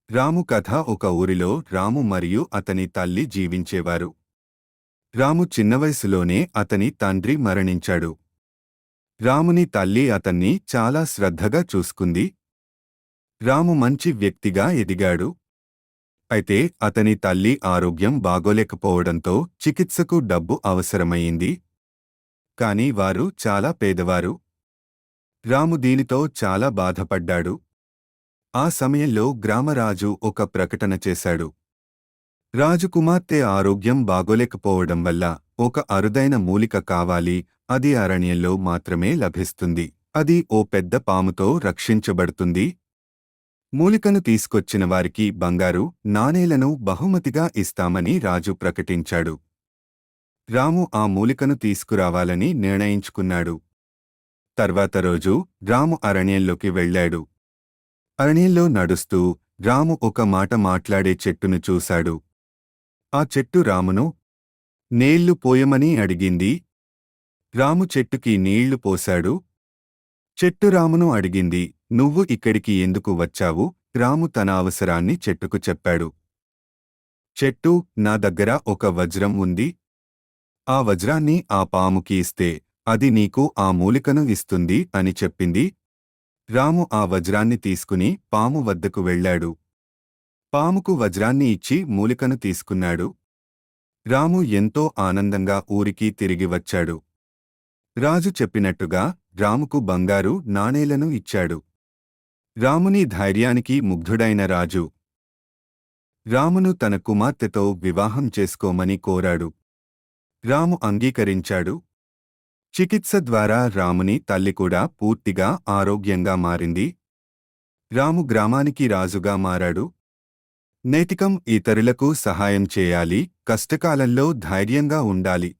రాము కథ. ఒక ఊరిలో రాము మరియు అతని తల్లి జీవించేవారు. రాము చిన్న వయసులోనే అతని తండ్రి మరణించాడు. రాముని తల్లి అతన్ని చాలా శ్రద్ధగా చూసుకుంది. రాము మంచి వ్యక్తిగా ఎదిగాడు. అయితే అతని తల్లి ఆరోగ్యం బాగోలేకపోవడంతో చికిత్సకు డబ్బు అవసరమయ్యింది. కాని వారు చాలా పేదవారు. రాము దీనితో చాలా బాధపడ్డాడు. ఆ సమయంలో గ్రామరాజు ఒక ప్రకటన చేశాడు. రాజకుమార్తె ఆరోగ్యం బాగోలేకపోవడం వల్ల ఒక అరుదైన మూలిక కావాలి. అది అరణ్యంలో మాత్రమే లభిస్తుంది. అది ఓ పెద్ద పాముతో రక్షించబడుతుంది. మూలికను తీసుకొచ్చిన వారికి బంగారు నాణేలను బహుమతిగా ఇస్తామని రాజు ప్రకటించాడు. రాము ఆ మూలికను తీసుకురావాలని నిర్ణయించుకున్నాడు. తర్వాత రోజు రాము అరణ్యంలోకి వెళ్ళాడు. అరణ్యంలో నడుస్తూ రాము ఒక మాట మాట్లాడే చెట్టును చూశాడు. ఆ చెట్టు రామును నీళ్లు పోయమని అడిగింది. రాము చెట్టుకి నీళ్లు పోశాడు. చెట్టు రామును అడిగింది, నువ్వు ఇక్కడికి ఎందుకు వచ్చావు? రాము తన అవసరాన్ని చెట్టుకు చెప్పాడు. చెట్టు, నా దగ్గర ఒక వజ్రం ఉంది. ఆ వజ్రాన్ని ఆ పాముకి ఇస్తే అది నీకు ఆ మూలికను ఇస్తుంది అని చెప్పింది. రాము ఆ వజ్రాన్ని తీసుకుని పాము వద్దకు వెళ్ళాడు. పాముకు వజ్రాన్ని ఇచ్చి మూలికను తీసుకున్నాడు. రాము ఎంతో ఆనందంగా ఊరికి తిరిగి వచ్చాడు. రాజు చెప్పినట్టుగా రాముకు బంగారు నాణేలను ఇచ్చాడు. రాముని ధైర్యానికి ముగ్ధుడైన రాజు రామును తన కుమార్తెతో వివాహం చేసుకోమని కోరాడు. రాము అంగీకరించాడు. చికిత్స ద్వారా రాముని తల్లి కూడా పూర్తిగా ఆరోగ్యంగా మారింది. రాము గ్రామానికి రాజుగా మారాడు. నైతికం: ఇతరులకు సహాయం చేయాలి, కష్టకాలంలో ధైర్యంగా ఉండాలి.